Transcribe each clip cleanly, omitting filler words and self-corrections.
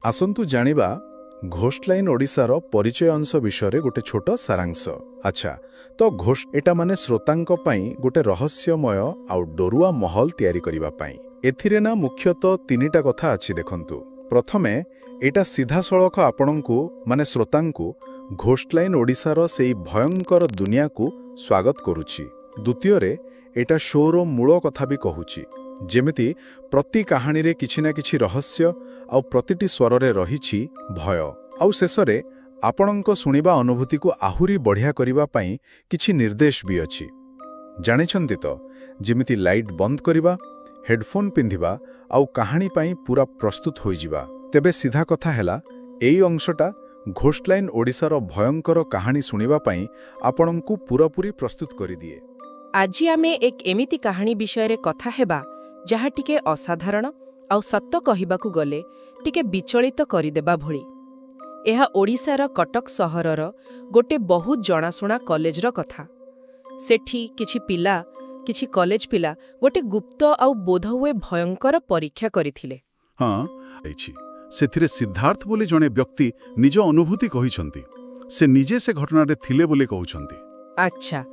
आसंतु जानिबा ghost line ओडिशार परिचय अंश विषय गोटे छोट सारांश। अच्छा तो घोस्ट एटा माने श्रोतांक पई गोटे रहस्यमय आउ डरुआ महल तैयारी करिबा पई। एथिरे ना मुख्यतः तीनिटा कथा अछि देखंतु। प्रथमे एटा सीधा सड़क आपणंकु माने श्रोतांकु घोस्ट लाइन ओडिशार सेई भयंकर दुनिया को स्वागत करुछि। द्वितीय रे एटा शोर मूल कथा भी कहूछि, जेमिति प्रति कहानी रे किछि ना किछि रहस्य आउ प्रतिटी स्वर रे रहिछि भय। आउ शेषरे आपणंक सुनिबा अनुभूति को आहुरी बढ़िया करिबा पई किछि निर्देश भी अछि। जानिछन्ति तो जेमिति लाइट बंद करिबा, हेडफोन पिंधिबा आउ कहानी पई पूरा प्रस्तुत होई जिबा। तेबे सीधा कथा हैला एई अंशटा घोस्ट लाइन ओडिशार भयंकर कहानी सुनिबा पई आपणंकु पूरापूरी प्रस्तुत करि दिए। आजि आमे एक एमिति कहानी विषय रे कथा हेबा जहा टिके असाधारण आउ सत्य कहिबाकू गले टिके विचलित करिदेबा भଳି। एहा ओडिशार कटक सहरर गोटे बहुत जणाशुणा कॉलेजर कथा। सेठी किछि पिला किछि कॉलेज पिला गोटे गुप्त आउ बोधहुए भयंकर परीक्षा करिथिले। हाँ आइछि सेथिरे सिद्धार्थ बोली जणे व्यक्ति निज अनुभूति कहिसंती। से निजे से घटना रे थिले बोली कहउछंती। अच्छा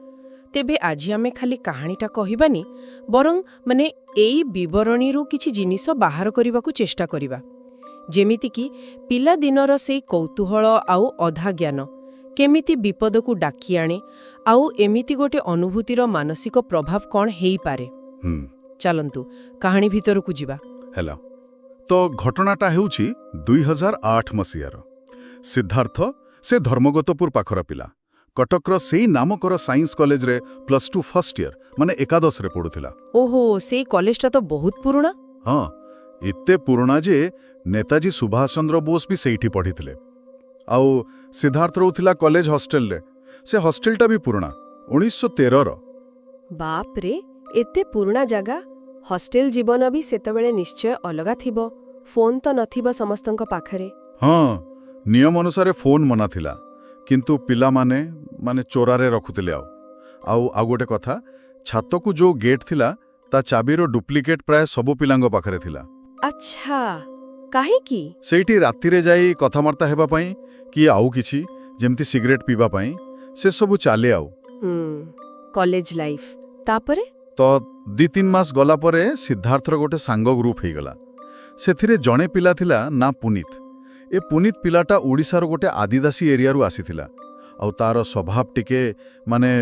तेबे आजि आमे खाली कहानीटा कहिबानी बरং माने एई विवरणीरू किछि जिनिस बाहर करिबाकू चेष्टा करिबा, जेमिति कि पिला दिनर सेई कौतूहल आउ अधा ज्ञान केमिति विपद को डाकी आणे आउ एमिति गोटे अनुभूतिर मानसिक प्रभाव कौन हेई पारे। चलंतु कहानी भितर को जिबा। हेला तो घटनाटा हेउछि 2008 मसियार। सिद्धार्थ से धर्मगतपुर पाखर पिला कटकर सेई नामकर साइंस कॉलेज रे +2 फर्स्ट ईयर माने एकादश रे पढुथिला। ओहो सेई कॉलेजटा तो बहुत पुराना। हाँ इत्ते पुराना जे नेताजी सुभाष चंद्र बोस भी सेठी पढ़िथिले। आउ सिद्धार्थ रहउथिला कॉलेज हॉस्टल रे। से हॉस्टलटा भी पुराना 1913 रो। बाप रे एते पुराना जगह। हॉस्टल जीवन भी सेतबेले निश्चय अलगा थिबो। फोन तो नथिबो समस्तंक पाखरे। हाँ नियम अनुसार फोन मना थिला, किंतु पिला माने चोरारे रखुतिले। आउ गोटे कथा, छात को जो गेट थिला ता चाबीरो डुप्लिकेट प्राय सबु पिलांग पाखरे थिला। अच्छा काहे की सेठी रातिरे जाई कथावार्ता हेबा पई कि आउ किछि जेमति सिगरेट पीबा पई से सबु चाले। आउ कॉलेज लाइफ तापरे तो 2-3 मास गला परे सिद्धार्थर गोटे सांग ग्रुप हेई गला। सेथिरे जणे पिला थिला ना पुनीत। ए पुनीत पिलाटा ओडिशार गोटे आदिवासी एरिया रु आसीथिला। आउ तार स्वभाव टिके माने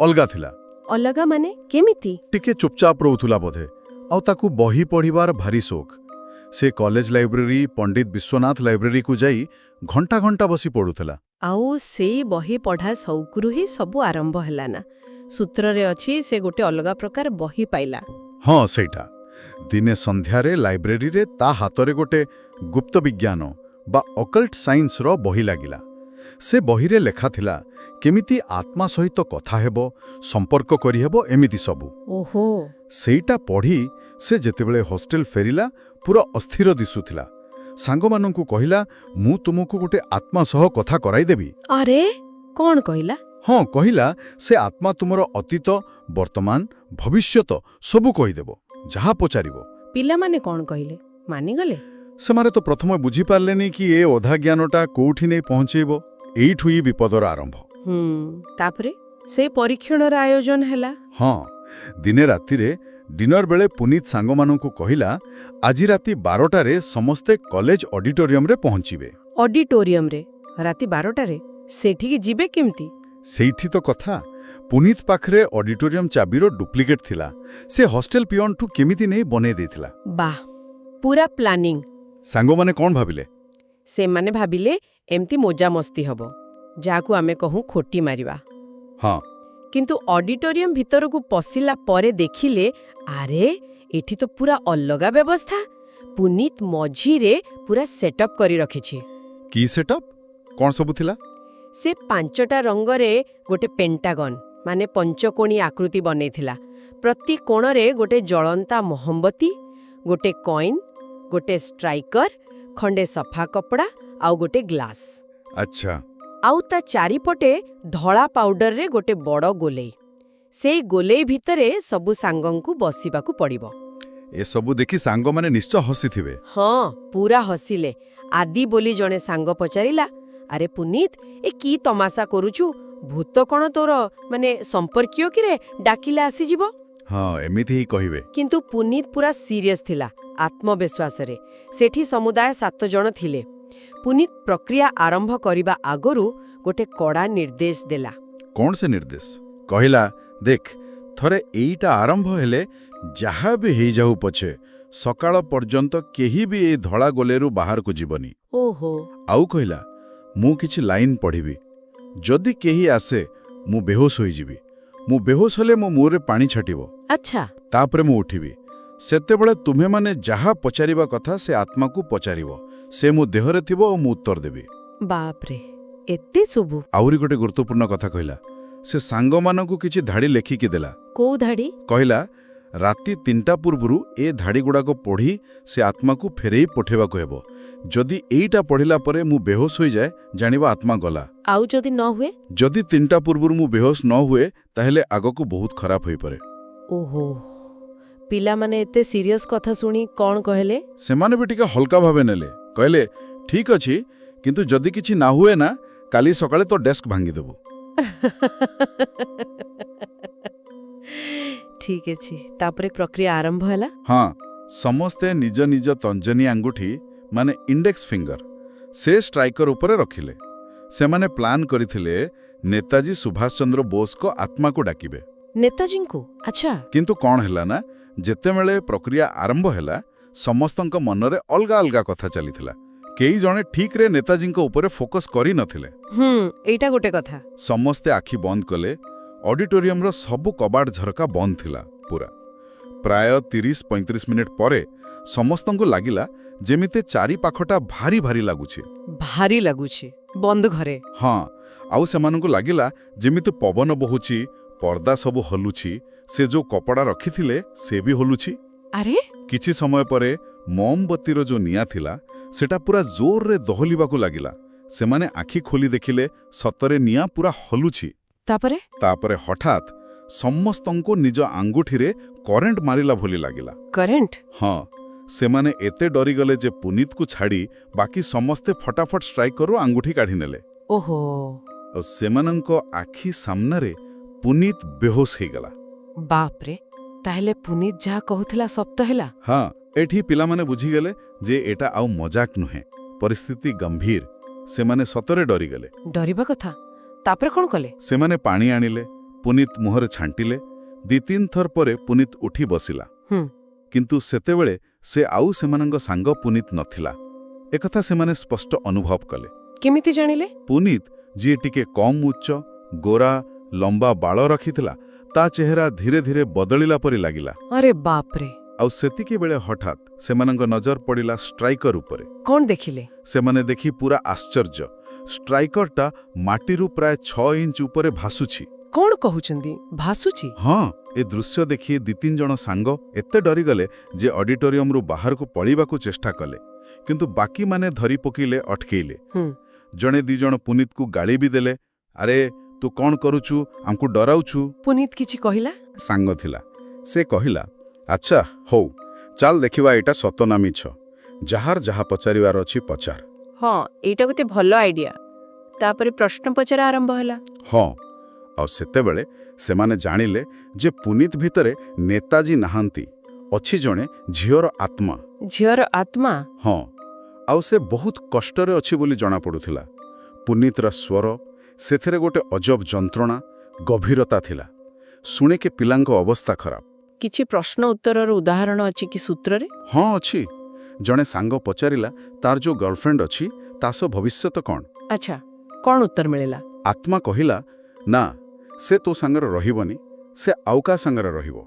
अलगा थिला। अलगा माने केमिति? टिके चुपचाप रहउथुला बोधे। आउ ताकू बही पढ़िबार भारी शौक। से कॉलेज लाइब्रेरी पंडित विश्वनाथ लाइब्रेरी को जाई घंटा घंटा बसी पढ़ुथला। आउ सेई बही पढ़ा शौकरु ही सबु आरंभ हैला ना। सूत्र रे अछि से गोटे अलगा प्रकार बही पाइला। हाँ सेटा दिने संध्यारे लाइब्रेरी रे ता हातरे गोटे गुप्त विज्ञान बा अकल्ट साइंस रो बही लागिला। से बही रे लेखा थिला केमिति आत्मा सहित कथा हेबो, संपर्क करि हेबो, एमिति सबु। ओहो सेटा पढ़ी से जेतेबेले हॉस्टल फेरिला पूरा अस्थिर दिसुथिला। सांग माननकु कहिला मु तुमको गोटे आत्मा सह कथा कराई देबी। अरे कोन कहिला? हाँ कहिला से आत्मा तुमर अतीत वर्तमान भविष्यत सबु कहि देबो जहा पचारिबो। पिला माने कोन कहिले मानि गले? सेमारे तो प्रथम बुझी पारलेनी कि ए अधा ज्ञानटा कोठी नै पहुंचेबो। एइठु ही विपदर आरंभ। तापरे से परीक्षणर आयोजन हैला। हाँ दिने रातिरे डिनर बेले पुनीत सांगमानंकु कहिला आजि राति 12टा रे समस्ते कॉलेज ऑडिटोरियम रे पहुंचीबे। ऑडिटोरियम रे राति 12टा रे सेठी के जिबे केमती? सेठी तो कथा पुनीत पाखरे ऑडिटोरियम चाबीरो डुप्लिकेट थिला। से हॉस्टल पियन ठु केमिति नै बने देथिला। वाह पूरा प्लानिंग। सांगो माने कोन भाबिले? से माने भाबिले एमती मोजा मस्ती हबो जाकू आमे कहूं खोटी मारिबा। हाँ किंतु ऑडिटोरियम भीतर को पसिला परे देखिले अरे एठी तो पूरा अलगा व्यवस्था। पुनीत मझी रे पूरा सेटअप करी रखिछि। की सेटअप कोन सबु थिला? से 5टा रंगरे गोटे पेंटागन माने पंचकोणी आकृति बनेथिला। प्रति कोण रे गोटे जळंता मोहम्बती, गोटे कॉइन, गोटे स्ट्राइकर, खंडे सफा कपड़ा आउ गोटे ग्लास। अच्छा आउ ता चारिपटे धला पाउडर रे गोटे बड़ गोलेई। सेई गोलेई भितरे सबु सांगंकु बसिबाकू पड़िबो। ए सबु देखि सांग माने निश्चय हसी थिबे। हाँ पूरा हसिले ଆଦି ବୋଲି ଜଣେ ସାଙ୍ଗ ପଚାରିଲା, ଆରେ ପୁନିତ, ଏ କି ତମାସା କରୁଛୁ? ଭୂତ କ'ଣ ତୋର ମାନେ ସମ୍ପର୍କୀୟ କିରେ, ଡାକିଲେ ଆସିଯିବ? ହଁ, ଏମିତି ହିଁ କହିବେ। କିନ୍ତୁ ପୁନିତ ପୁରା ସିରିୟସ୍ ଥିଲା, ଆତ୍ମବିଶ୍ୱାସରେ। ସେଠି ସମୁଦାୟ 7 ଜଣ ଥିଲେ। ପୁନିତ ପ୍ରକ୍ରିୟା ଆରମ୍ଭ କରିବା ଆଗରୁ ଗୋଟେ କଡ଼ା ନିର୍ଦ୍ଦେଶ ଦେଲା। କ'ଣ ସେ ନିର୍ଦ୍ଦେଶ? କହିଲା, ଦେଖ, ଥରେ ଏଇଟା ଆରମ୍ଭ ହେଲେ ଯାହା ବି ହେଇଯାଉ ପଛେ ସକାଳ ପର୍ଯ୍ୟନ୍ତ କେହି ବି ଏ ଧଳା ଗୋଲେରୁ ବାହାରକୁ ଯିବନି। ଓହୋ। ଆଉ କହିଲା, ମୁଁ କିଛି ଲାଇନ୍ ପଢ଼ିବି। ଯଦି କେହି ଆସେ ମୁଁ ବେହୋସ ହୋଇଯିବି। ମୁଁ ବେହୋସ ହେଲେ ମୋ ମୁହଁରେ ପାଣି ଛାଟିବ। ଆଚ୍ଛା। ତାପରେ ମୁଁ ଉଠିବି। ସେତେବେଳେ ତୁମେମାନେ ଯାହା ପଚାରିବା କଥା ସେ ଆତ୍ମାକୁ ପଚାରିବ। ସେ ମୋ ଦେହରେ ଥିବ ଓ ମୁଁ ଉତ୍ତର ଦେବି। ବାପରେ, ଏତେ ସବୁ! ଆହୁରି ଗୋଟେ ଗୁରୁତ୍ୱପୂର୍ଣ୍ଣ କଥା କହିଲା। ସେ ସାଙ୍ଗମାନଙ୍କୁ କିଛି ଧାଡ଼ି ଲେଖିକି ଦେଲା। କୋଉ ଧାଡ଼ି? କହିଲା, ରାତି 3ଟା ପୂର୍ବରୁ ଏ ଧାଡ଼ିଗୁଡ଼ାକ ପଢ଼ି ସେ ଆତ୍ମାକୁ ଫେରେଇ ପଠେଇବାକୁ ହେବ। ଯଦି ଏଇଟା ପଢ଼ିଲା ପରେ ମୁଁ ବେହୋସ ହୋଇଯାଏ, ଜାଣିବା ଆତ୍ମା ଗଲା। ଆଉ ଯଦି ନ ହୁଏ? ଯଦି 3ଟା ପୂର୍ବରୁ ମୁଁ ବେହୋସ ନ ହୁଏ, ତାହେଲେ ଆଗକୁ ବହୁତ ଖରାପ ହୋଇପାରେ। ଓହୋ। ପିଲାମାନେ ଏତେ ସିରିୟସ୍ କଥା ଶୁଣି କ'ଣ କହିଲେ? ସେମାନେ ବି ଟିକେ ହଲକା ଭାବେ ନେଲେ। କହିଲେ, ଠିକ୍ ଅଛି, କିନ୍ତୁ ଯଦି କିଛି ନା ହୁଏ ନା, କାଲି ସକାଳେ ତ ଡେସ୍କ ଭାଙ୍ଗିଦେବୁ। ଠିକ୍ ଅଛି। ତାପରେ ପ୍ରକ୍ରିୟା ଆରମ୍ଭ ହେଲା। ହଁ, ସମସ୍ତେ ନିଜ ନିଜ ତଞ୍ଜନୀ ଆଙ୍ଗୁଠି ମାନେ ଇଣ୍ଡେକ୍ସ ଫିଙ୍ଗର ସେ ଷ୍ଟ୍ରାଇକର ଉପରେ ରଖିଲେ। ସେମାନେ ପ୍ଲାନ୍ କରିଥିଲେ ନେତାଜୀ ସୁଭାଷ ଚନ୍ଦ୍ର ବୋଷଙ୍କ ଆତ୍ମାକୁ ଡାକିବେ। ନେତାଜୀଙ୍କୁ? ଆଚ୍ଛା। କିନ୍ତୁ କ'ଣ ହେଲା ନା, ଯେତେବେଳେ ପ୍ରକ୍ରିୟା ଆରମ୍ଭ ହେଲା ସମସ୍ତଙ୍କ ମନରେ ଅଲଗା ଅଲଗା କଥା ଚାଲିଥିଲା। କେହି ଜଣେ ଠିକ୍ରେ ନେତାଜୀଙ୍କ ଉପରେ ଫୋକସ୍ କରିନଥିଲେ। ଏଇଟା ଗୋଟେ କଥା। ସମସ୍ତେ ଆଖି ବନ୍ଦ କଲେ। ଅଡିଟୋରିୟମର ସବୁ କବାଟ ଝରକା ବନ୍ଦ ଥିଲା ପୁରା। ପ୍ରାୟ 30-35 ମିନିଟ୍ ପରେ ସମସ୍ତଙ୍କୁ ଲାଗିଲା ଯେମିତି ଚାରିପାଖଟା ଭାରି ଭାରି ଲାଗୁଛି। ଭାରି ଲାଗୁଛି? ବନ୍ଦ ଘରେ? ହଁ, ଆଉ ସେମାନଙ୍କୁ ଲାଗିଲା ଯେମିତି ପବନ ବହୁଛି, ପର୍ଦ୍ଦା ସବୁ ହଲୁଛି, ସେ ଯୋଉ କପଡ଼ା ରଖିଥିଲେ ସେ ବି ହଲୁଛି। ଆରେ! କିଛି ସମୟ ପରେ ମୋମବତୀର ଯୋଉ ନିଆଁ ଥିଲା ସେଟା ପୁରା ଜୋରରେ ଦହଲିବାକୁ ଲାଗିଲା। ସେମାନେ ଆଖି ଖୋଲି ଦେଖିଲେ ସତରେ ନିଆଁ ପୁରା ହଲୁଛି। ତାପରେ ହଠାତ୍ ସମସ୍ତଙ୍କୁ ନିଜ ଆଙ୍ଗୁଠିରେ କରେଣ୍ଟ ମାରିଲା ଭଳି ଲାଗିଲା। କରେଣ୍ଟ? ହଁ, ସେମାନେ ଏତେ ଡରିଗଲେ ଯେ ପୁନିତକୁ ଛାଡ଼ି ବାକି ସମସ୍ତେ ଫଟାଫଟ ଷ୍ଟ୍ରାଇକରରୁ ଆଙ୍ଗୁଠି କାଢ଼ି ନେଲେ। ଓହୋ। ଆଉ ସେମାନଙ୍କ ଆଖି ସାମ୍ନାରେ ପୁନିତ ବେହୋସ ହେଇଗଲା। ବାପରେ, ତାହେଲେ ପୁନିତ ଯାହା କହୁଥିଲା ସତ ହେଲା? ହଁ, ଏଠି ପିଲାମାନେ ବୁଝିଗଲେ ଯେ ଏଟା ଆଉ ମଜାକ ନୁହେଁ, ପରିସ୍ଥିତି ଗମ୍ଭୀର। ସେମାନେ ସତରେ ଡରିଗଲେ। ଡରିବା କଥା। ତାପରେ କ'ଣ କଲେ? ସେମାନେ ପାଣି ଆଣିଲେ, ପୁନିତ ମୁହଁରେ ଛାଣ୍ଟିଲେ। 2-3 ଥର ପରେ ପୁନିତ ଉଠି ବସିଲା। କିନ୍ତୁ ସେତେବେଳେ ସେ ଆଉ ସେମାନଙ୍କ ସାଙ୍ଗ ପୁନିତ ନଥିଲା। ଏକଥା ସେମାନେ ସ୍ପଷ୍ଟ ଅନୁଭବ କଲେ। କେମିତି ଜାଣିଲେ? ପୁନିତ, ଯିଏ ଟିକେ କମ୍ ଉଚ୍ଚ, ଗୋରା, ଲମ୍ବା ବାଳ ରଖିଥିଲା, ତା ଚେହେରା ଧୀରେ ଧୀରେ ବଦଳିଲା ପରି ଲାଗିଲା। ଆରେ ବାପରେ! ଆଉ ସେତିକିବେଳେ ହଠାତ୍ ସେମାନଙ୍କ ନଜର ପଡ଼ିଲା ଷ୍ଟ୍ରାଇକର ଉପରେ। କ'ଣ ଦେଖିଲେ? ସେମାନେ ଦେଖି ପୁରା ଆଶ୍ଚର୍ଯ୍ୟ। ଷ୍ଟ୍ରାଇକରଟା ମାଟିରୁ ପ୍ରାୟ 6 ଇଞ୍ଚ ଉପରେ ଭାସୁଛି। କ'ଣ କହୁଛନ୍ତି? ଭାସୁଛି? ହଁ, ଏ ଦୃଶ୍ୟ ଦେଖି 2-3 ଜଣ ସାଙ୍ଗ ଏତେ ଡରିଗଲେ ଯେ ଅଡିଟୋରିୟମରୁ ବାହାରକୁ ପଳିବାକୁ ଚେଷ୍ଟା କଲେ। କିନ୍ତୁ ବାକିମାନେ ଧରି ପକେଇଲେ, ଅଟକେଇଲେ। ଜଣେ 2 ଜଣ ପୁନିତକୁ ଗାଳି ବି ଦେଲେ। ଆରେ ତୁ କ'ଣ କରୁଛୁ? ଆମକୁ ଡରାଉଛୁ। ପୁନିତ କିଛି କହିଲା? ସାଙ୍ଗ ଥିଲା। ସେ କହିଲା, ଆଚ୍ଛା ହଉ, ଚାଲ ଦେଖିବା ଏଇଟା ସତ ନା ମିଛ। ଯାହାର ଯାହା ପଚାରିବାର ଅଛି ପଚାର। ହଁ, ଏଇଟା ଗୋଟେ ଭଲ ଆଇଡିଆ। ତାପରେ ପ୍ରଶ୍ନ ପଚରା ଆରମ୍ଭ ହେଲା। ହଁ, ଆଉ ସେତେବେଳେ ସେମାନେ ଜାଣିଲେ ଯେ ପୁନିତ ଭିତରେ ନେତାଜୀ ନାହାନ୍ତି, ଅଛି ଜଣେ ଝିଅର ଆତ୍ମା। ଝିଅର ଆତ୍ମା? ହଁ, ଆଉ ସେ ବହୁତ କଷ୍ଟରେ ଅଛି ବୋଲି ଜଣାପଡ଼ୁଥିଲା। ପୁନିତର ସ୍ୱର, ସେଥିରେ ଗୋଟେ ଅଜବ ଯନ୍ତ୍ରଣା, ଗଭୀରତା ଥିଲା। ଶୁଣିକି ପିଲାଙ୍କ ଅବସ୍ଥା ଖରାପ। କିଛି ପ୍ରଶ୍ନ ଉତ୍ତରର ଉଦାହରଣ ଅଛି କି ସୂତ୍ରରେ? ହଁ, ଅଛି। ଜଣେ ସାଙ୍ଗ ପଚାରିଲା, ତାର ଯୋଉ ଗର୍ଲଫ୍ରେଣ୍ଡ ଅଛି ତା ସହ ଭବିଷ୍ୟତ କ'ଣ? ଆଚ୍ଛା, କ'ଣ ଉତ୍ତର ମିଳିଲା? ଆତ୍ମା କହିଲା, ନା, ସେ ତୋ ସାଙ୍ଗରେ ରହିବନି, ସେ ଆଉ କାହା ସାଙ୍ଗରେ ରହିବ।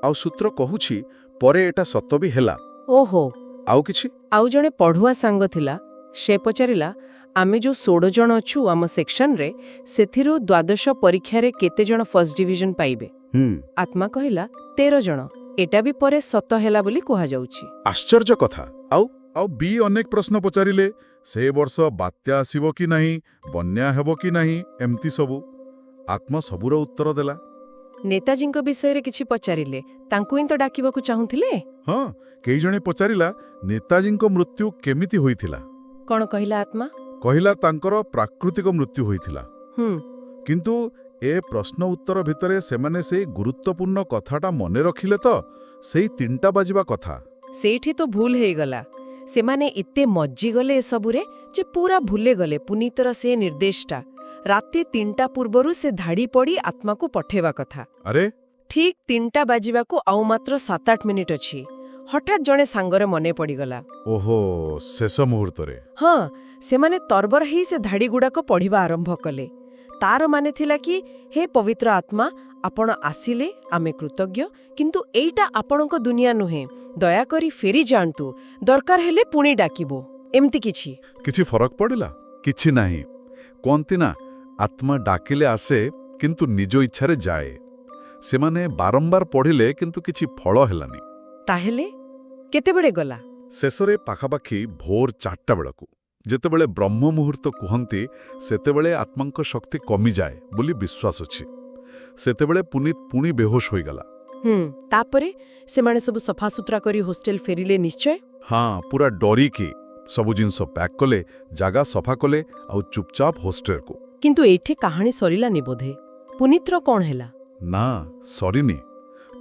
ଆଉ ସୂତ୍ର କହୁଛି ପରେ ଏଟା ସତ ବି ହେଲା। ଓହୋ। ଆଉ କିଛି? ଆଉ ଜଣେ ପଢ଼ୁଆ ସାଙ୍ଗ ଥିଲା। ସେ ପଚାରିଲା, ଆମେ ଯୋଉ 16 ଜଣ ଅଛୁ ଆମ ସେକ୍ସନରେ, ସେଥିରୁ ଦ୍ୱାଦଶ ପରୀକ୍ଷାରେ କେତେ ଜଣ ଫର୍ଷ୍ଟ ଡିଭିଜନ ପାଇବେ? ଆତ୍ମା କହିଲା, 13 ଜଣ। ଏଟା ବି ପରେ ସତ ହେଲା ବୋଲି କୁହାଯାଉଛି। ଆଶ୍ଚର୍ଯ୍ୟ କଥା। ଆଉ ବି ଅନେକ ପ୍ରଶ୍ନ ପଚାରିଲେ। ସେ ବର୍ଷ ବାତ୍ୟା ଆସିବ କି ନାହିଁ, ବନ୍ୟା ହେବ କି ନାହିଁ, ଏମିତି ସବୁ। ଆତ୍ମା ସବୁର ଉତ୍ତର ଦେଲା। ନେତାଜୀଙ୍କ ବିଷୟରେ କିଛି ପଚାରିଲେ। ତାଙ୍କୁ ହିଁ ତ ଡାକିବାକୁ ଚାହୁଁଥିଲେ। ହଁ, କେହି ଜଣେ ପଚାରିଲା ନେତାଜୀଙ୍କ ମୃତ୍ୟୁ କେମିତି ହୋଇଥିଲା। କ'ଣ କହିଲା ଆତ୍ମା? କହିଲା ତାଙ୍କର ପ୍ରାକୃତିକ ମୃତ୍ୟୁ ହୋଇଥିଲା। ହୁଁ କିନ୍ତୁ ଏ ପ୍ରଶ୍ନ ଉତ୍ତର ଭିତରେ ସେମାନେ ସେଇ ଗୁରୁତ୍ୱପୂର୍ଣ୍ଣ କଥାଟା ମନେ ରଖିଲେ ତ, ସେଇ 3ଟା ବାଜିବା କଥା। ସେଇଠି ତ ଭୁଲ ହେଇଗଲା। ସେମାନେ ଏତେ ମଜ୍ଜିଗଲେ ଏସବୁରେ ଯେ ପୁରା ଭୁଲିଗଲେ ପୁନୀତର ସେ ନିର୍ଦ୍ଦେଶଟା। ରାତି 3ଟା ପୂର୍ବରୁ ସେ ଧାଡ଼ି ପଡ଼ି ଆତ୍ମାକୁ ପଠେଇବା କଥା। ଆରେ ଠିକ୍ 3ଟା ବାଜିବାକୁ ଆଉ ମାତ୍ର 7-8 ମିନିଟ୍ ଅଛି। ହଠାତ୍ ଜଣେ ସାଙ୍ଗରେ ମନେ ପଡ଼ିଗଲା। ଓହୋ, ଶେଷ ମୁହୂର୍ତ୍ତରେ। ହଁ, ସେମାନେ ତରବର ହେଇ ସେ ଧାଡ଼ିଗୁଡ଼ାକ ପଢ଼ିବା ଆରମ୍ଭ କଲେ। ତାର ମାନେ ଥିଲା କି, ହେ ପବିତ୍ର ଆତ୍ମା, ଆପଣ ଆସିଲେ, ଆମେ କୃତଜ୍ଞ, କିନ୍ତୁ ଏଇଟା ଆପଣଙ୍କ ଦୁନିଆ ନୁହେଁ। ଦୟାକରି ଫେରି ଯାଆନ୍ତୁ, ଦରକାର ହେଲେ ପୁଣି ଡାକିବ। ଏମିତି କିଛି। କିଛି ଫରକ ପଡ଼ିଲା? କିଛି ନାହିଁ। କୁହନ୍ତି ନା, ଆତ୍ମା ଡାକିଲେ ଆସେ କିନ୍ତୁ ନିଜ ଇଚ୍ଛାରେ ଯାଏ। ସେମାନେ ବାରମ୍ବାର ପଢ଼ିଲେ କିନ୍ତୁ କିଛି ଫଳ ହେଲାନି। ତାହେଲେ କେତେବେଳେ ଗଲା? ଶେଷରେ ପାଖାପାଖି ଭୋର 4ଟା ବେଳକୁ, ଯେତେବେଳେ ବ୍ରହ୍ମ ମୁହୂର୍ତ୍ତ କୁହନ୍ତି, ସେତେବେଳେ ଆତ୍ମାଙ୍କ ଶକ୍ତି କମିଯାଏ ବୋଲି ବିଶ୍ୱାସ ଅଛି। ସେତେବେଳେ ପୁନୀତ ପୁଣି ବେହୋଶ ହୋଇଗଲା। ତାପରେ ସେମାନେ ସବୁ ସଫାସୁତୁରା କରି ହୋଷ୍ଟେଲ ଫେରିଲେ ନିଶ୍ଚୟ? ହଁ, ପୁରା ଡରିକି ସବୁ ଜିନିଷ ପ୍ୟାକ୍ କଲେ, ଜାଗା ସଫା କଲେ ଆଉ ଚୁପଚାପ ହୋଷ୍ଟେଲକୁ। କିନ୍ତୁ ଏଇଠି କାହାଣୀ ସରିଲାନି ବୋଧେ। ପୁନୀତର କ'ଣ ହେଲା? ନା, ସରିନି।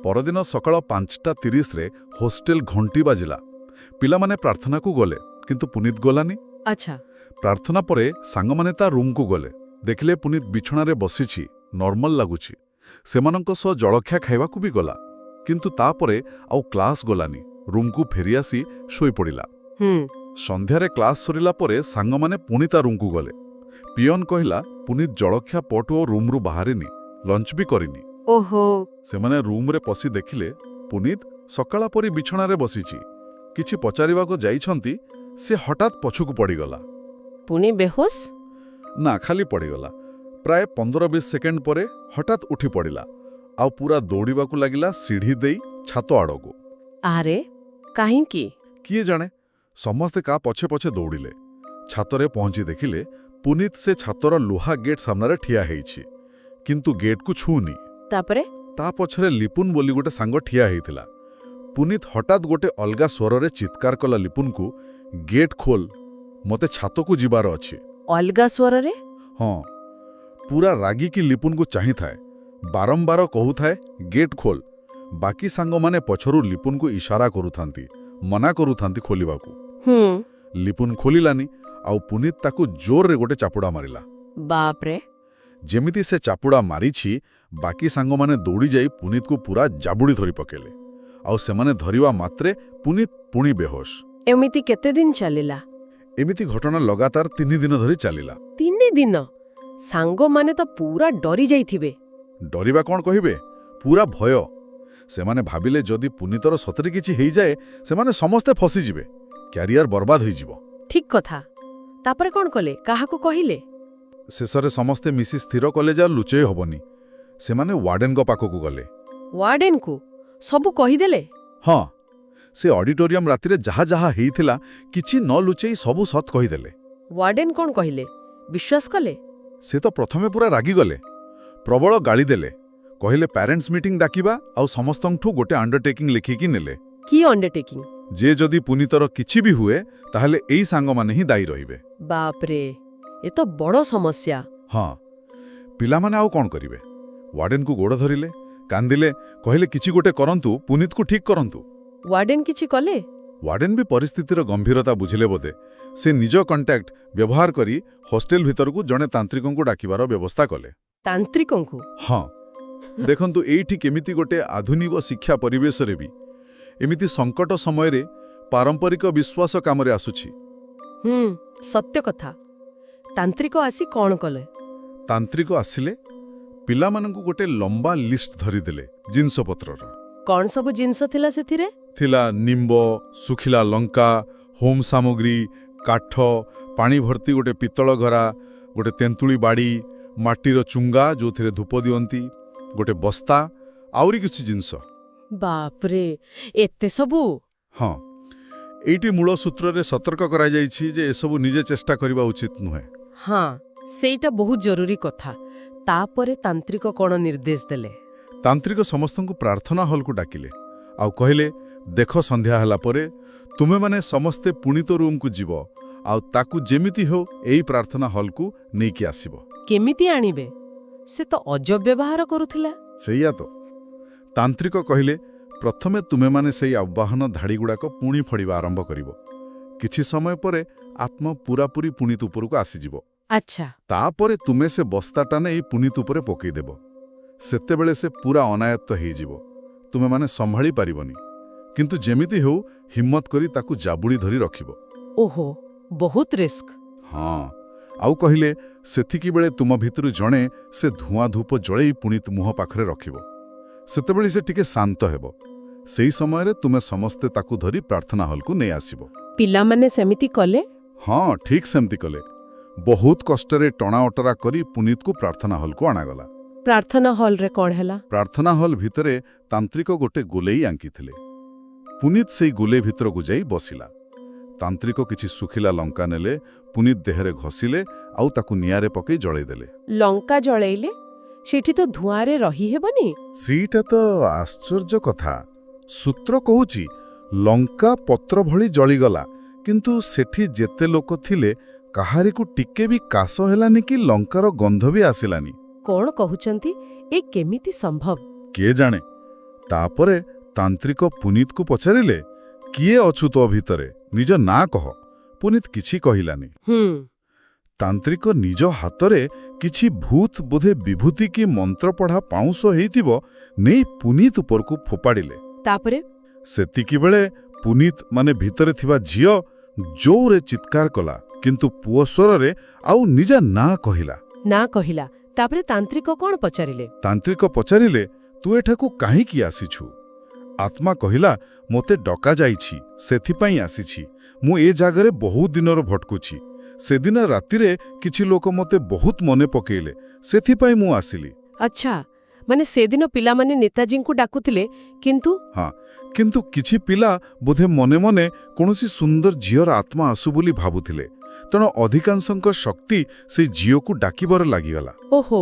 ପରଦିନ ସକାଳ 5:30ରେ ହୋଷ୍ଟେଲ ଘଣ୍ଟି ବାଜିଲା। ପିଲାମାନେ ପ୍ରାର୍ଥନାକୁ ଗଲେ, କିନ୍ତୁ ପୁନୀତ ଗଲାନି। ଆଚ୍ଛା। ପ୍ରାର୍ଥନା ପରେ ସାଙ୍ଗମାନେ ତା ରୁମ୍କୁ ଗଲେ। ଦେଖିଲେ ପୁନୀତ ବିଛଣାରେ ବସିଛି, ନର୍ମାଲ ଲାଗୁଛି। ସେମାନଙ୍କ ସହ ଜଳଖିଆ ଖାଇବାକୁ ବି ଗଲା। କିନ୍ତୁ ତାପରେ ଆଉ କ୍ଲାସ୍ ଗଲାନି। ରୁମ୍କୁ ଫେରିଆସି ଶୋଇପଡ଼ିଲା। ସନ୍ଧ୍ୟାରେ କ୍ଲାସ୍ ସରିଲା ପରେ ସାଙ୍ଗମାନେ ପୁଣି ତା ରୁମ୍କୁ ଗଲେ। ପିଅନ କହିଲା, ପୁନୀତ ଜଳଖିଆ ପଟୁ ଓ ରୁମ୍ରୁ ବାହାରିନି, ଲଞ୍ଚ ବି କରିନି। ଓହୋ। ସେମାନେ ରୁମ୍ରେ ପଶି ଦେଖିଲେ ପୁନୀତ ସକାଳ ପରି ବିଛଣାରେ ବସିଛି। କିଛି ପଚାରିବାକୁ ଯାଇଛନ୍ତି, ସେ ହଠାତ୍ ପଛକୁ ପଡ଼ିଗଲା। ପୁଣି ବେହୋଶ? ନା, ଖାଲି ପଡ଼ିଗଲା। ପ୍ରାୟ 15-20 ସେକେଣ୍ଡ ପରେ ହଠାତ୍ ଉଠି ପଡ଼ିଲା ଆଉ ପୁରା ଦୌଡ଼ିବାକୁ ଲାଗିଲା ସିଢ଼ି ଦେଇ ଛାତ ଆଡ଼କୁ। ଆରେ, କାହିଁକି? କିଏ ଜାଣେ। ସମସ୍ତେ କା ପଛେ ପଛେ ଦୌଡ଼ିଲେ। ଛାତରେ ପହଞ୍ଚି ଦେଖିଲେ ପୁନୀତ ସେ ଛାତର ଲୁହା ଗେଟ୍ ସାମ୍ନାରେ ଠିଆ ହେଇଛି, କିନ୍ତୁ ଗେଟ୍କୁ ଛୁଉଁନି। ତାପରେ? ତା ପଛରେ ଲିପୁନ ବୋଲି ଗୋଟେ ସାଙ୍ଗ ଠିଆ ହେଇଥିଲା। ପୁନୀତ ହଠାତ୍ ଗୋଟେ ଅଲଗା ସ୍ୱରରେ ଚିତ୍କାର କଲା ଲିପୁନକୁ, ଗେଟ୍ ଖୋଲ, ମୋତେ ଛାତକୁ ଯିବାର ଅଛି। ଅଲଗା ସ୍ୱରରେ? ହଁ, ପୁରା ରାଗିକି ଲିପୁନକୁ ଚାହିଁଥାଏ। ବାରମ୍ବାର କହୁଥାଏ, ଗେଟ୍ ଖୋଲ। ବାକି ସାଙ୍ଗମାନେ ପଛରୁ ଲିପୁନକୁ ଇସାରା କରୁଥାନ୍ତି, ମନା କରୁଥାନ୍ତି ଖୋଲିବାକୁ। ଲିପୁନ ଖୋଲିଲାନି ଆଉ ପୁନୀତ ତାକୁ ଜୋରରେ ଗୋଟେ ଚାପୁଡ଼ା ମାରିଲା। ବାପରେ। ଯେମିତି ସେ ଚାପୁଡ଼ା ମାରିଛି, ବାକି ସାଙ୍ଗମାନେ ଦୌଡ଼ିଯାଇ ପୁନୀତକୁ ପୁରା ଜାବୁଡ଼ି ଧରି ପକେଇଲେ। ଆଉ ସେମାନେ ଧରିବା ମାତ୍ରେ ପୁନୀତ ପୁଣି ବେହୋଶ। ଏମିତି କେତେ ଦିନ ଚାଲିଲା? ଏମିତି ଘଟଣା ଲଗାତାର 3 ଦିନ ଧରି ଚାଲିଲା। 3 ଦିନ? ସାଙ୍ଗମାନେ ତ ପୁରା ଡରି ଯାଇଥିବେ। ଡରିବା କ'ଣ କହିବେ, ପୁରା ଭୟ। ସେମାନେ ଭାବିଲେ ଯଦି ପୁନୀତର ସତରେ କିଛି ହେଇଯାଏ, ସେମାନେ ସମସ୍ତେ ଫସିଯିବେ, କ୍ୟାରିୟର ବର୍ବାଦ ହୋଇଯିବ। ଠିକ୍ କଥା। ତାପରେ କ'ଣ କଲେ? କାହାକୁ କହିଲେ? ଶେଷରେ ସମସ୍ତେ ମିଶି ସ୍ଥିର କଲେ ଯେ ଲୁଚେଇ ହବନି। ସେମାନେ ୱାର୍ଡେନଙ୍କ ପାଖକୁ ଗଲେ। ୱାର୍ଡେନକୁ ସବୁ କହିଦେଲେ? ହଁ, ସେ ଅଡିଟୋରିୟମ ରାତିରେ ଯାହା ଯାହା ହେଇଥିଲା କିଛି ନ ଲୁଚେଇ ସବୁ ସତ୍ କହିଦେଲେ। ୱାର୍ଡେନ କ'ଣ କହିଲେ? ବିଶ୍ୱାସ କଲେ? ସେ ତ ପ୍ରଥମେ ପୁରା ରାଗିଗଲେ, ପ୍ରବଳ ଗାଳି ଦେଲେ। କହିଲେ ପ୍ୟାରେଣ୍ଟସ୍ ମିଟିଂ ଡାକିବା ଆଉ ସମସ୍ତଙ୍କଠୁ ଗୋଟେ ଅଣ୍ଡରଟେକିଂ ଲେଖିକି ନେଲେ। କି ଅଣ୍ଡରଟେକିଂ? ଯେ ଯଦି ପୁନୀତର କିଛି ବି ହୁଏ, ତାହେଲେ ଏଇ ସାଙ୍ଗମାନେ ହିଁ ଦାୟୀ ରହିବେ। ବାପରେ, ଏ ତ ବଡ଼ ସମସ୍ୟା। ହଁ, ପିଲାମାନେ ଆଉ କ'ଣ କରିବେ? ୱାର୍ଡେନକୁ ଗୋଡ଼ ଧରିଲେ, କାନ୍ଦିଲେ, କହିଲେ କିଛି ଗୋଟେ କରନ୍ତୁ, ପୁନୀତକୁ ଠିକ୍ କରନ୍ତୁ। ୱାର୍ଡେନ କିଛି କଲେ? ୱାର୍ଡେନ ବି ପରିସ୍ଥିତିର ଗମ୍ଭୀରତା ବୁଝିଲେ ବୋଧେ। ସେ ନିଜ କଣ୍ଟାକ୍ଟ ବ୍ୟବହାର କରି ହଷ୍ଟେଲ ଭିତରକୁ ଜଣେ ତାନ୍ତ୍ରିକଙ୍କୁ ଡାକିବାର ବ୍ୟବସ୍ଥା କଲେ। ତାନ୍ତ୍ରିକଙ୍କୁ? ହଁ, ଦେଖନ୍ତୁ ଏଇଠି କେମିତି ଗୋଟେ ଆଧୁନିକ ଶିକ୍ଷା ପରିବେଶରେ ବି ଏମିତି ସଙ୍କଟ ସମୟରେ ପାରମ୍ପରିକ ବିଶ୍ୱାସ କାମରେ ଆସୁଛି। ସତ୍ୟ କଥା। ତାନ୍ତ୍ରିକ ଆସି କ'ଣ କଲେ? ତାନ୍ତ୍ରିକ ଆସିଲେ, ପିଲାମାନଙ୍କୁ ଗୋଟେ ଲମ୍ବା ଲିଷ୍ଟ ଧରିଦେଲେ ଜିନିଷପତ୍ରର। କ'ଣ ସବୁ ଜିନିଷ ଥିଲା ସେଥିରେ? ଥିଲା ନିମ୍ବ, ଶୁଖିଲା ଲଙ୍କା, ହୋମ୍ ସାମଗ୍ରୀ, କାଠ, ପାଣି ଭର୍ତ୍ତି ଗୋଟେ ପିତ୍ତଳ ଘରା, ଗୋଟେ ତେନ୍ତୁଳି ବାଡ଼ି, ମାଟିର ଚୁଙ୍ଗା ଯେଉଁଥିରେ ଧୂପ ଦିଅନ୍ତି, ଗୋଟେ ବସ୍ତା, ଆହୁରି କିଛି ଜିନିଷ। ବାପରେ, ଏତେ ସବୁ? ହଁ, ଏଇଠି ମୂଳ ସୂତ୍ରରେ ସତର୍କ କରାଯାଇଛି ଯେ ଏସବୁ ନିଜେ ଚେଷ୍ଟା କରିବା ଉଚିତ ନୁହେଁ। ହଁ, ସେଇଟା ବହୁତ ଜରୁରୀ କଥା। ତାପରେ ତାନ୍ତ୍ରିକ କ'ଣ ନିର୍ଦ୍ଦେଶ ଦେଲେ? ତାନ୍ତ୍ରିକ ସମସ୍ତଙ୍କୁ ପ୍ରାର୍ଥନା ହଲ୍କୁ ଡାକିଲେ ଆଉ କହିଲେ, ଦେଖ ସନ୍ଧ୍ୟା ହେଲା ପରେ ତୁମେମାନେ ସମସ୍ତେ ପୁଣିତ ରୁମ୍କୁ ଯିବ ଆଉ ତାକୁ ଯେମିତି ହେଉ ଏଇ ପ୍ରାର୍ଥନା ହଲ୍କୁ ନେଇକି ଆସିବ। କେମିତି ଆଣିବେ? ସେ ତ ଅଜବ ବ୍ୟବହାର କରୁଥିଲା। ସେଇଆ ତ। ତାନ୍ତ୍ରିକ କହିଲେ, ପ୍ରଥମେ ତୁମେମାନେ ସେଇ ଆହ୍ୱାନ ଧାଡ଼ିଗୁଡ଼ାକ ପୁଣି ଫଡ଼ିବା ଆରମ୍ଭ କରିବ। କିଛି ସମୟ ପରେ ଆତ୍ମା ପୂରାପୂରି ପୁନିତ ଉପରକୁ ଆସିଯିବ। ଆଚ୍ଛା। ତାପରେ ତୁମେ ସେ ବସ୍ତାଟା ନେଇ ପୁନିତ ଉପରେ ପକାଇଦେବ। ସେତେବେଳେ ସେ ପୁରା ଅନାୟତ୍ତ ହେଇଯିବ। ତୁମେମାନେ ସମ୍ଭାଳି ପାରିବନି। କିନ୍ତୁ ଯେମିତି ହେଉ ହିମ୍ମତ କରି ତାକୁ ଜାବୁଡ଼ି ଧରି ରଖିବ। ଓହୋ, ବହୁତ ରିସ୍କ। ହଁ, ଆଉ କହିଲେ, ସେତିକିବେଳେ ତୁମ ଭିତରୁ ଜଣେ ସେ ଧୂଆଁ ଧୂପ ଜଳେଇ ପୁନିତ ମୁହଁ ପାଖରେ ରଖିବ। ସେତେବେଳେ ସେ ଟିକେ ଶାନ୍ତ ହେବ। ସେହି ସମୟରେ ତୁମେ ସମସ୍ତେ ତାକୁ ଧରି ପ୍ରାର୍ଥନା ହଲ୍କୁ ନେଇ ଆସିବ। ପିଲାମାନେ ସେମିତି କଲେ? ହଁ, ଠିକ୍ ସେମିତି କଲେ। ବହୁତ କଷ୍ଟରେ ଟଣା ଅଟରା କରି ପୁନିତକୁ ପ୍ରାର୍ଥନା ହଲ୍କୁ ଅଣାଗଲା। ପ୍ରାର୍ଥନା ହଲ୍ରେ କ'ଣ ହେଲା? ପ୍ରାର୍ଥନା ହଲ୍ ଭିତରେ ତାନ୍ତ୍ରିକ ଗୋଟେ ଗୋଲେଇ ଆଙ୍କିଥିଲେ। ପୁନିତ ସେଇ ଗୋଲେଇ ଭିତରକୁ ଯାଇ ବସିଲା। ତାନ୍ତ୍ରିକ କିଛି ଶୁଖିଲା ଲଙ୍କା ନେଲେ, ପୁନିତ ଦେହରେ ଘଷିଲେ, ଆଉ ତାକୁ ନିଆଁରେ ପକାଇ ଜଳେଇଦେଲେ। ଲଙ୍କା ଜଳେଇଲେ? ସେଠି ତ ଧୂଆଁରେ ରହିହେବନି। ସେଇଟା ତ ଆଶ୍ଚର୍ଯ୍ୟ କଥା। ସୂତ୍ର କହୁଛି ଲଙ୍କା ପତ୍ର ଭଳି ଜଳିଗଲା, କିନ୍ତୁ ସେଠି ଯେତେ ଲୋକ ଥିଲେ କାହାରିକୁ ଟିକେ ବି କାଶ ହେଲାନି କି ଲଙ୍କାର ଗନ୍ଧ ବି ଆସିଲାନି। କ'ଣ କହୁଛନ୍ତି? ଏ କେମିତି ସମ୍ଭବ? କିଏ ଜାଣେ। ତାପରେ ତାନ୍ତ୍ରିକ ପୁନିତକୁ ପଚାରିଲେ, କିଏ ଅଛୁ ତୋ ଭିତରେ? ନିଜ ନାଁ କହ। ପୁନିତ କିଛି କହିଲାନି। ତାନ୍ତ୍ରିକ ନିଜ ହାତରେ କିଛି ଭୂତ ବୋଧେ ବିଭୂତି କି ମନ୍ତ୍ରପଢ଼ା ପାଉଁଶ ହେଇଥିବ ନେଇ ପୁନିତ ଉପରକୁ ଫୋପାଡ଼ିଲେ। ତାପରେ? ସେତିକିବେଳେ ପୁନିତ ମାନେ ଭିତରେ ଥିବା ଝିଅ ଜୋରରେ ଚିତ୍କାର କଲା, କିନ୍ତୁ ପୁଅ ସ୍ୱରରେ ଆଉ ନିଜ ନାଁ କହିଲା। ନା କହିଲା। ତାପରେ ତାନ୍ତ୍ରିକ କ'ଣ ପଚାରିଲେ? ତାନ୍ତ୍ରିକ ପଚାରିଲେ, ତୁ ଏଠାକୁ କାହିଁକି ଆସିଛୁ? ଆତ୍ମା କହିଲା, ମୋତେ ଡକାଯାଇଛି, ସେଥିପାଇଁ ଆସିଛି। ମୁଁ ଏ ଜାଗାରେ ବହୁତ ଦିନର ଭଟକୁଛି। ସେଦିନ ରାତିରେ କିଛି ଲୋକ ମୋତେ ବହୁତ ମନେ ପକେଇଲେ, ସେଥିପାଇଁ ମୁଁ ଆସିଲି। ଆଚ୍ଛା, ମାନେ ସେଦିନ ପିଲାମାନେ ନେତାଜୀଙ୍କୁ ଡାକୁଥିଲେ, କିନ୍ତୁ? ହଁ, କିନ୍ତୁ କିଛି ପିଲା ବୋଧେ ମନେ ମନେ କୌଣସି ସୁନ୍ଦର ଝିଅର ଆତ୍ମା ଆସୁ ବୋଲି ଭାବୁଥିଲେ। ତେଣୁ ଅଧିକାଂଶଙ୍କ ଶକ୍ତି ସେଇ ଝିଅକୁ ଡାକିବାର ଲାଗିଗଲା। ଓହୋ,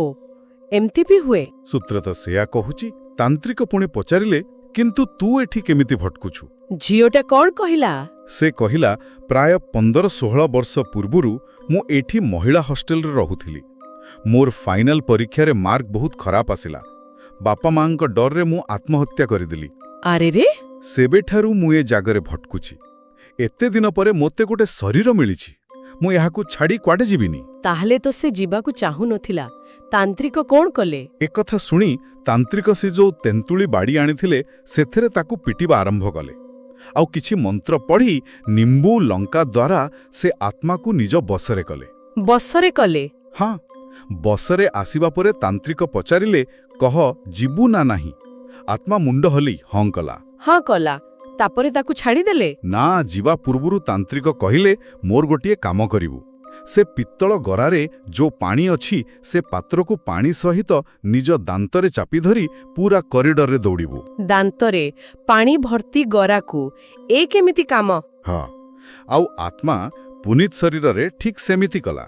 ଏମିତି ବି ହୁଏ? ସୂତ୍ର ତ ସେୟା କହୁଛି। ତାନ୍ତ୍ରିକ ପୁଣି ପଚାରିଲେ, କିନ୍ତୁ ତୁ ଏଠି କେମିତି ଭଟକୁଛୁ? ଝିଅଟା କ'ଣ କହିଲା? ସେ କହିଲା, ପ୍ରାୟ 15-16 ବର୍ଷ ପୂର୍ବରୁ ମୁଁ ଏଠି ମହିଳା ହଷ୍ଟେଲରେ ରହୁଥିଲି। ମୋର ଫାଇନାଲ ପରୀକ୍ଷାରେ ମାର୍କ ବହୁତ ଖରାପ ଆସିଲା। ବାପା ମାଙ୍କ ଡରରେ ମୁଁ ଆତ୍ମହତ୍ୟା କରିଦେଲି। ଆରେ ରେ? ସେବେଠାରୁ ମୁଁ ଏ ଜାଗାରେ ଭଟକୁଛି। ଏତେ ଦିନ ପରେ ମୋତେ ଗୋଟେ ଶରୀର ମିଳିଛି। ମୁଁ ଏହାକୁ ଛାଡ଼ି କୁଆଡ଼େ ଯିବିନି। ତାହେଲେ ତ ସେ ଯିବାକୁ ଚାହୁଁନଥିଲା। ତାନ୍ତ୍ରିକ କ'ଣ କଲେ? ଏକଥା ଶୁଣି ତାନ୍ତ୍ରିକ ସେ ଯୋଉ ତେନ୍ତୁଳି ବାଡ଼ି ଆଣିଥିଲେ ସେଥିରେ ତାକୁ ପିଟିବା ଆରମ୍ଭ କଲେ। ଆଉ କିଛି ମନ୍ତ୍ର ପଢ଼ି ନିମ୍ବୁ ଲଙ୍କା ଦ୍ୱାରା ସେ ଆତ୍ମାକୁ ନିଜ ବଶରେ କଲେ। ବଶରେ କଲେ? ହଁ, ବଶରେ ଆସିବା ପରେ ତାନ୍ତ୍ରିକ ପଚାରିଲେ, କହ ଯିବୁ ନା ନାହିଁ? ଆତ୍ମା ମୁଣ୍ଡ ହଲେଇ ହଁ କଲା। ହଁ କଲା। ତାପରେ ତାକୁ ଛାଡ଼ିଦେଲେ? ନା, ଯିବା ପୂର୍ବରୁ ତାନ୍ତ୍ରିକ କହିଲେ, ମୋର ଗୋଟିଏ କାମ କରିବୁ। ସେ ପିତ୍ତଳ ଗରାରେ ଯୋଉ ପାଣି ଅଛି ସେ ପାତ୍ରକୁ ପାଣି ସହିତ ନିଜ ଦାନ୍ତରେ ଚାପି ଧରି ପୁରା କରିଡରରେ ଦୌଡ଼ିବୁ। ଦାନ୍ତରେ ପାଣି ଭର୍ତ୍ତି ଗରାକୁ? ଏ କେମିତି କାମ? ହଁ, ଆଉ ଆତ୍ମା ପୁନିତ ଶରୀରରେ ଠିକ୍ ସେମିତି କଲା।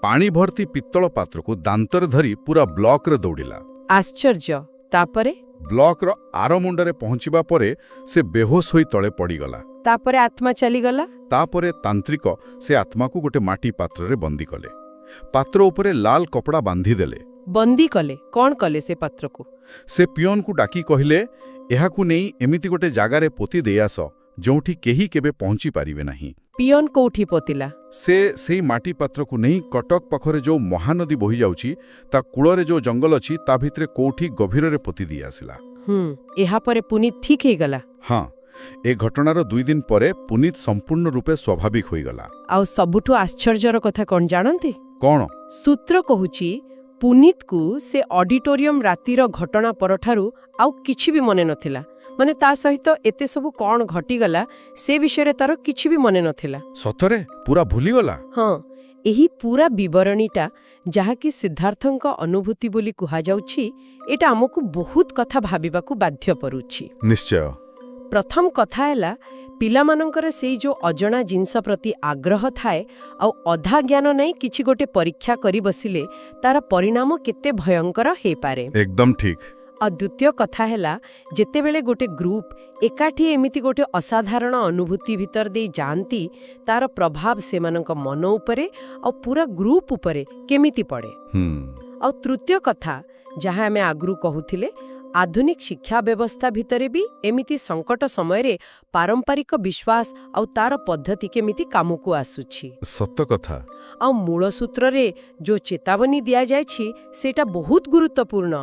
ପାଣି ଭର୍ତ୍ତି ପିତ୍ତଳ ପାତ୍ରକୁ ଦାନ୍ତରେ ଧରି ପୁରା ବ୍ଲକରେ ଦୌଡ଼ିଲା। ଆଶ୍ଚର୍ଯ୍ୟ। ତାପରେ? ବ୍ଲକର ଆର ମୁଣ୍ଡରେ ପହଞ୍ଚିବା ପରେ ସେ ବେହୋସ ହୋଇ ତଳେ ପଡ଼ିଗଲା। ତାପରେ ଆତ୍ମା ଚାଲିଗଲା? ତାପରେ ତାନ୍ତ୍ରିକ ସେ ଆତ୍ମାକୁ ଗୋଟେ ମାଟି ପାତ୍ରରେ ବନ୍ଦୀ କଲେ। ପାତ୍ର ଉପରେ ଲାଲ କପଡ଼ା ବାନ୍ଧିଦେଲେ। ବନ୍ଦୀ କଲେ? କ'ଣ କଲେ ସେ ପାତ୍ରକୁ? ସେ ପିଅନକୁ ଡାକି କହିଲେ, ଏହାକୁ ନେଇ ଏମିତି ଗୋଟେ ଜାଗାରେ ପୋତି ଦେଇ ଆସ ଯେଉଁଠି କେହି କେବେ ପହଞ୍ଚି ପାରିବେ ନାହିଁ। ପିଅନ କୋଉଠି ପୋତିଲା? ସେ ସେଇ ମାଟି ପାତ୍ରକୁ ନେଇ କଟକ ପାଖରେ ଯୋଉ ମହାନଦୀ ବୋହିଯାଉଛି ତା କୂଳରେ ଯୋଉ ଜଙ୍ଗଲ ଅଛି ତା ଭିତରେ କୋଉଠି ଗଭୀରରେ ପୋତି ଦେଇ ଆସିଲା। ଏହାପରେ ପୁନିତ ଠିକ୍ ହେଇଗଲା? ହଁ, ଏ ଘଟଣାର 2 ଦିନ ପରେ ପୁନିତ ସମ୍ପୂର୍ଣ୍ଣ ରୂପେ ସ୍ୱାଭାବିକ ହୋଇଗଲା। ଆଉ ସବୁଠୁ ଆଶ୍ଚର୍ଯ୍ୟର କଥା କ'ଣ ଜାଣନ୍ତି? କ'ଣ? ସୂତ୍ର କହୁଛି ପୁନିତକୁ ସେ ଅଡିଟୋରିୟମ ରାତିର ଘଟଣା ପରଠାରୁ ଆଉ କିଛି ବି ମନେ ନଥିଲା। ମାନେ ତା ସହିତ ଏତେ ସବୁ କ'ଣ ଘଟିଗଲା ସେ ବିଷୟରେ ତାର କିଛି ବି ମନେ ନଥିଲା। ସତରେ? ପୁରା ଭୁଲିଗଲା? ହଁ, ଏହି ପୁରା ବିବରଣୀଟା ଯାହାକି ସିଦ୍ଧାର୍ଥଙ୍କ ଅନୁଭୂତି ବୋଲି କୁହାଯାଉଛି, ଏଟା ଆମକୁ ବହୁତ କଥା ଭାବିବାକୁ ବାଧ୍ୟ କରୁଛି। ନିଶ୍ଚୟ। ପ୍ରଥମ କଥା ହେଲା, ପିଲାମାନଙ୍କର ସେଇ ଯୋଉ ଅଜଣା ଜିନିଷ ପ୍ରତି ଆଗ୍ରହ ଥାଏ ଆଉ ଅଧା ଜ୍ଞାନ ନେଇ କିଛି ଗୋଟେ ପରୀକ୍ଷା କରି ବସିଲେ ତାର ପରିଣାମ କେତେ ଭୟଙ୍କର ହେଇପାରେ। ଏକଦମ ଠିକ୍। ଆଉ ଦ୍ୱିତୀୟ କଥା ହେଲା ଯେତେବେଳେ ଗୋଟେ ଗ୍ରୁପ ଏକାଠି ଏମିତି ଗୋଟେ ଅସାଧାରଣ ଅନୁଭୂତି ଭିତର ଦେଇ ଯାଆନ୍ତି ତାର ପ୍ରଭାବ ସେମାନଙ୍କ ମନ ଉପରେ ଆଉ ପୁରା ଗ୍ରୁପ ଉପରେ କେମିତି ପଡ଼େ। ଆଉ ତୃତୀୟ କଥା ଯାହା ଆମେ ଆଗରୁ କହୁଥିଲେ ଆଧୁନିକ ଶିକ୍ଷା ବ୍ୟବସ୍ଥା ଭିତରେ ବି ଏମିତି ସଙ୍କଟ ସମୟରେ ପାରମ୍ପରିକ ବିଶ୍ୱାସ ଆଉ ତାର ପଦ୍ଧତି କେମିତି କାମକୁ ଆସୁଛି। ସତ କଥା। ଆଉ ମୂଳ ସୂତ୍ରରେ ଯୋଉ ଚେତାବନୀ ଦିଆଯାଇଛି ସେଇଟା ବହୁତ ଗୁରୁତ୍ୱପୂର୍ଣ୍ଣ।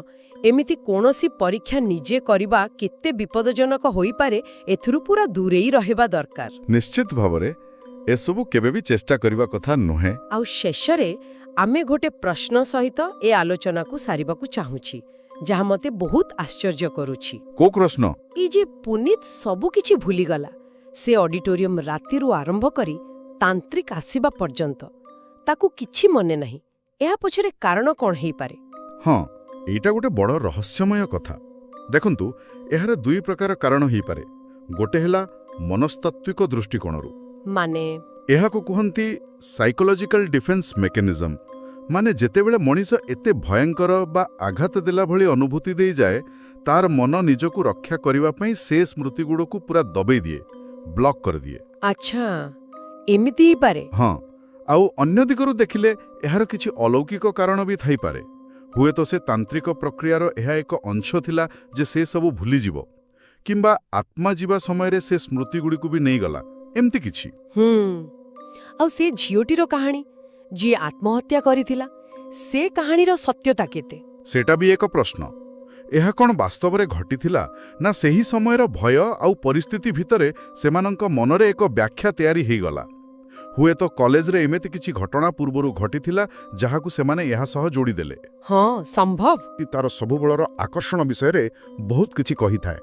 ଏମିତି କୌଣସି ପରୀକ୍ଷା ନିଜେ କରିବା କେତେ ବିପଦଜନକ ହୋଇପାରେ ଏଥିରୁ ପୁରା ଦୂରେଇ ରହିବା ଦରକାର। ନିଶ୍ଚିତ ଭାବରେ ଏସବୁ କେବେ ବି ଚେଷ୍ଟା କରିବା କଥା ନୁହେଁ। ଆଉ ଶେଷରେ ଆମେ ଗୋଟେ ପ୍ରଶ୍ନ ସହିତ ଏ ଆଲୋଚନାକୁ ସାରିବାକୁ ଚାହୁଁଛି ଯାହା ମତେ ବହୁତ ଆଶ୍ଚର୍ଯ୍ୟ କରୁଛି। କୋଉ ପ୍ରଶ୍ନ? ଏଇ ଯେ ପୁନିତ ସବୁ କିଛି ଭୁଲିଗଲା, ସେ ଅଡିଟୋରିୟମ ରାତିରୁ ଆରମ୍ଭ କରି ତାନ୍ତ୍ରିକ ଆସିବା ପର୍ଯ୍ୟନ୍ତ ତାକୁ କିଛି ମନେ ନାହିଁ, ଏହା ପଛରେ କାରଣ କ'ଣ ହେଇପାରେ? ହଁ, ଏଇଟା ଗୋଟେ ବଡ଼ ରହସ୍ୟମୟ କଥା। ଦେଖନ୍ତୁ, ଏହାର ଦୁଇ ପ୍ରକାର କାରଣ ହେଇପାରେ। ଗୋଟେ ହେଲା ମନସ୍ତାତ୍ତ୍ୱିକ ଦୃଷ୍ଟିକୋଣରୁ, ମାନେ ଏହାକୁ କୁହନ୍ତି ସାଇକୋଲୋଜିକାଲ ଡିଫେନ୍ସ ମେକାନିଜମ। ମାନେ ଯେତେବେଳେ ମଣିଷ ଏତେ ଭୟଙ୍କର ବା ଆଘାତ ଦେଲା ଭଳି ଅନୁଭୂତି ଦେଇଯାଏ ତାର ମନ ନିଜକୁ ରକ୍ଷା କରିବା ପାଇଁ ସେ ସ୍ମୃତିଗୁଡ଼ିକୁ ପୁରା ଦବେଇ ଦିଏ, ବ୍ଲକ୍ କରିଦିଏ। ଆଚ୍ଛା, ଏମିତି ହେଇପାରେ? ହଁ, ଆଉ ଅନ୍ୟ ଦିଗରୁ ଦେଖିଲେ ଏହାର କିଛି ଅଲୌକିକ କାରଣ ବି ଥାଇପାରେ। ହୁଏତ ସେ ତାନ୍ତ୍ରିକ ପ୍ରକ୍ରିୟାର ଏହା ଏକ ଅଂଶ ଥିଲା ଯେ ସେ ସବୁ ଭୁଲିଯିବ, କିମ୍ବା ଆତ୍ମା ଯିବା ସମୟରେ ସେ ସ୍ମୃତିଗୁଡ଼ିକୁ ବି ନେଇଗଲା, ଏମିତି କିଛି। ଆଉ ସେ ଝିଅଟିର କାହାଣୀ ଯିଏ ଆତ୍ମହତ୍ୟା କରିଥିଲା, ସେ କାହାଣୀର ସତ୍ୟତା କେତେ? ସେଟା ବି ଏକ ପ୍ରଶ୍ନ। ଏହା କ'ଣ ବାସ୍ତବରେ ଘଟିଥିଲା, ନା ସେହି ସମୟର ଭୟ ଆଉ ପରିସ୍ଥିତି ଭିତରେ ସେମାନଙ୍କ ମନରେ ଏକ ବ୍ୟାଖ୍ୟା ତିଆରି ହେଇଗଲା? ହୁଏତ କଲେଜରେ ଏମିତି କିଛି ଘଟଣା ପୂର୍ବରୁ ଘଟିଥିଲା ଯାହାକୁ ସେମାନେ ଏହା ସହ ଯୋଡ଼ିଦେଲେ। ହଁ, ସମ୍ଭବ। ତାର ସବୁବେଳର ଆକର୍ଷଣ ବିଷୟରେ ବହୁତ କିଛି କହିଥାଏ।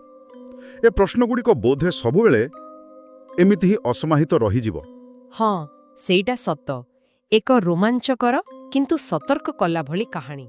ଏ ପ୍ରଶ୍ନଗୁଡ଼ିକ ବୋଧେ ସବୁବେଳେ ଏମିତି ହିଁ ଅସମାହିତ ରହିଯିବ। ହଁ, ସେଇଟା ସତ। ଏକ ରୋମାଞ୍ଚକର କିନ୍ତୁ ସତର୍କ କଲା ଭଳି କାହାଣୀ।